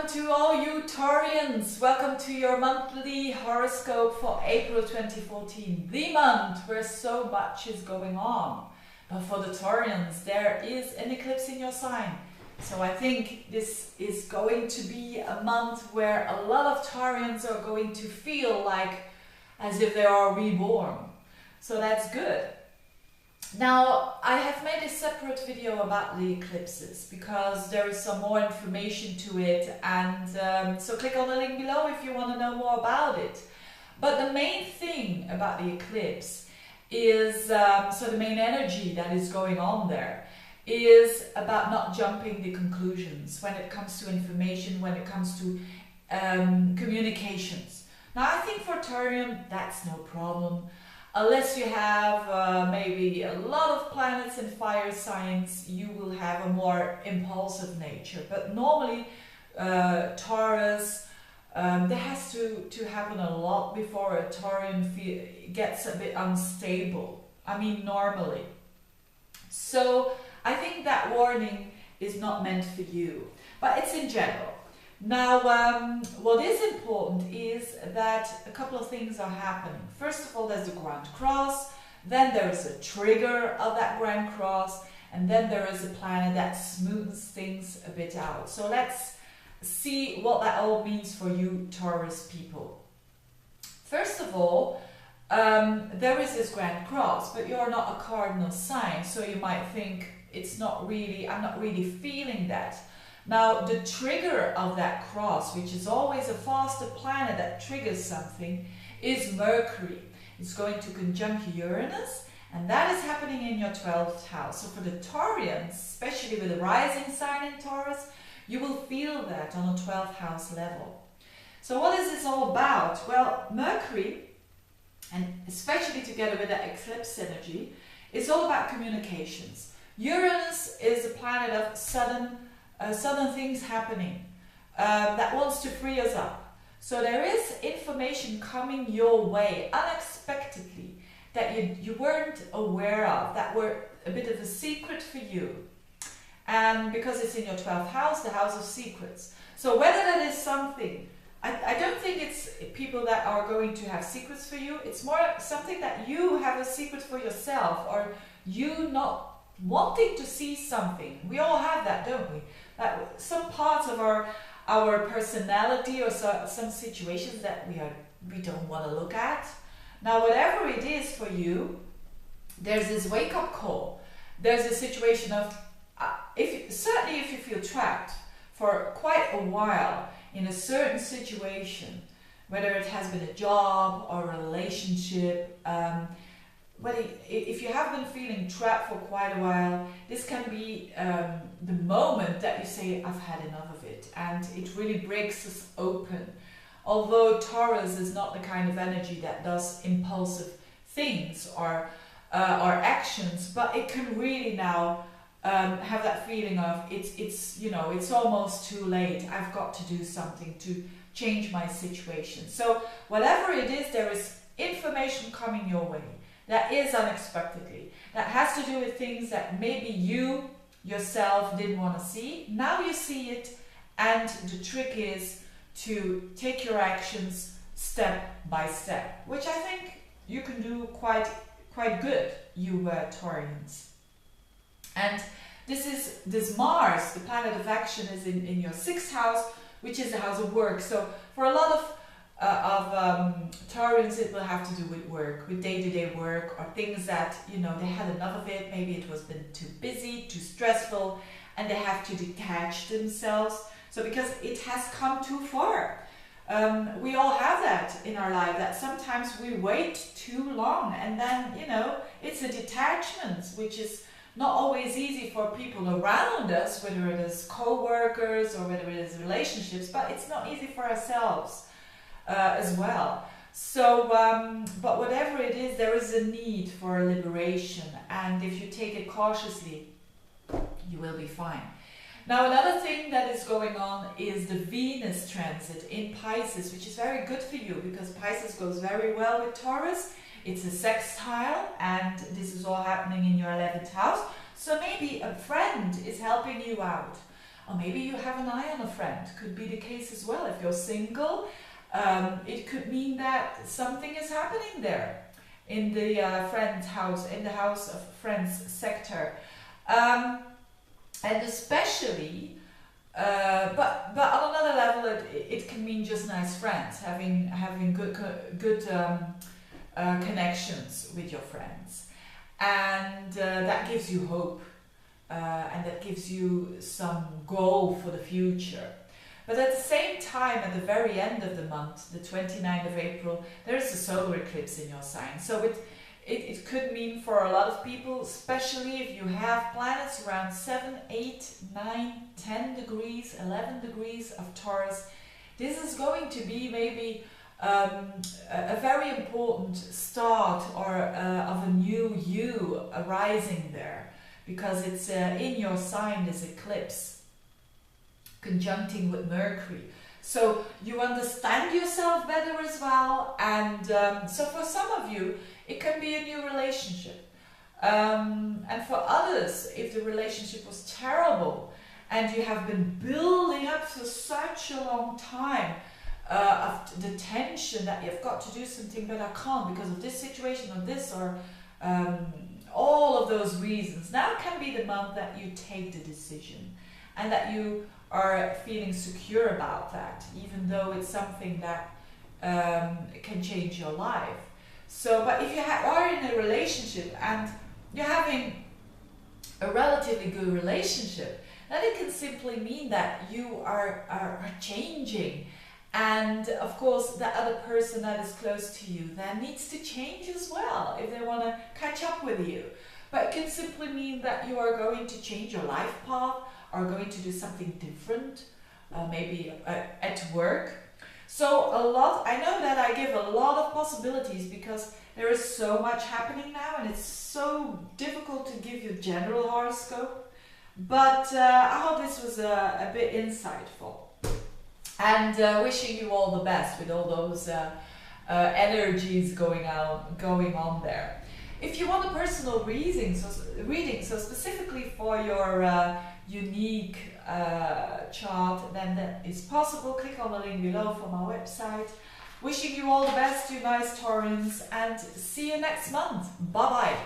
Welcome to all you Taurians. Welcome to your monthly horoscope for April 2014. The month where so much is going on. But for the Taurians, there is an eclipse in your sign. So I think this is going to be a month where a lot of Taurians are going to feel like as if they are reborn. So that's good. Now, I have made a separate video about the eclipses because there is some more information to it, and so click on the link below if you want to know more about it. But the main thing about the eclipse is, so the main energy that is going on there is about not jumping the conclusions when it comes to information, when it comes to communications. Now, I think for Taurian, that's no problem. Unless you have maybe a lot of planets in fire signs, you will have a more impulsive nature. But normally, Taurus, there has to happen a lot before a Taurian gets a bit unstable. I mean, normally. So I think that warning is not meant for you, but it's in general. Now, what is important is that a couple of things are happening. First of all, there's the Grand Cross, then there is a trigger of that Grand Cross, and then there is a planet that smooths things a bit out. So let's see what that all means for you Taurus people. First of all, there is this Grand Cross, but you're not a cardinal sign, so you might think it's not really, I'm not really feeling that. Now, the trigger of that cross, which is always a faster planet that triggers something, is Mercury. It's going to conjunct Uranus, and that is happening in your 12th house. So for the Taurians, especially with a rising sign in Taurus, you will feel that on a 12th house level. So what is this all about? Well, Mercury, and especially together with that eclipse energy, is all about communications. Uranus is a planet of sudden things happening that wants to free us up. So there is information coming your way unexpectedly that you weren't aware of, that were a bit of a secret for you. And because it's in your 12th house, the house of secrets. So whether that is something, I don't think it's people that are going to have secrets for you. It's more something that you have a secret for yourself, or you not wanting to see something. We all have that, don't we? That some parts of our personality, or some situations that we don't want to look at. Now, whatever it is for you, there's this wake-up call. There's a situation of certainly if you feel trapped for quite a while in a certain situation, whether it has been a job or a relationship. If you have been feeling trapped for quite a while, this can be the moment that you say, I've had enough of it, and it really breaks us open. Although Taurus is not the kind of energy that does impulsive things or actions, but it can really now have that feeling of it's almost too late. I've got to do something to change my situation. So whatever it is, there is information coming your way. That is unexpectedly. That has to do with things that maybe you yourself didn't want to see. Now you see it, and the trick is to take your actions step by step, which I think you can do quite good, you Taurians. And this Mars, the planet of action, is in your 6th house, which is the house of work. So for a lot of Taurians, it will have to do with work, with day-to-day work, or things that, they had enough of it. Maybe it was been too busy, too stressful, and they have to detach themselves. So because it has come too far. We all have that in our life, that sometimes we wait too long, and then, it's a detachment, which is not always easy for people around us, whether it is co-workers or whether it is relationships, but it's not easy for ourselves as well. So, but whatever it is, there is a need for liberation, and if you take it cautiously, you will be fine. Now, another thing that is going on is the Venus transit in Pisces, which is very good for you because Pisces goes very well with Taurus. It's a sextile, and this is all happening in your 11th house. So maybe a friend is helping you out. Or maybe you have an eye on a friend. Could be the case as well. If you're single, it could mean that something is happening there in the friend's house, in the house of friends sector. And especially, but on another level, it can mean just nice friends, having good connections with your friends, and that gives you hope, and that gives you some goal for the future. But at the same time, at the very end of the month, the 29th of April, there is a solar eclipse in your sign. So it could mean for a lot of people, especially if you have planets around 7, 8, 9, 10 degrees, 11 degrees of Taurus, this is going to be maybe a very important start or of a new you arising there, because it's in your sign, this eclipse, conjuncting with Mercury. So you understand yourself better as well, and so for some of you it can be a new relationship, and for others, if the relationship was terrible and you have been building up for such a long time of the tension that you've got to do something but I can't because of this situation or this or all of those reasons, now can be the month that you take the decision and that you are feeling secure about that, even though it's something that can change your life. So, but if you are in a relationship and you're having a relatively good relationship, then it can simply mean that you are changing, and of course the other person that is close to you then needs to change as well if they want to catch up with you. But it can simply mean that you are going to change your life path, are going to do something different, maybe at work. So I know that I give a lot of possibilities because there is so much happening now and it's so difficult to give you a general horoscope, but I hope this was a bit insightful, and wishing you all the best with all those energies going on there. If you want a personal reading, so specifically for your unique chart, then that is possible. Click on the link below from our website. Wishing you all the best, you nice Taurans, and see you next month. Bye bye.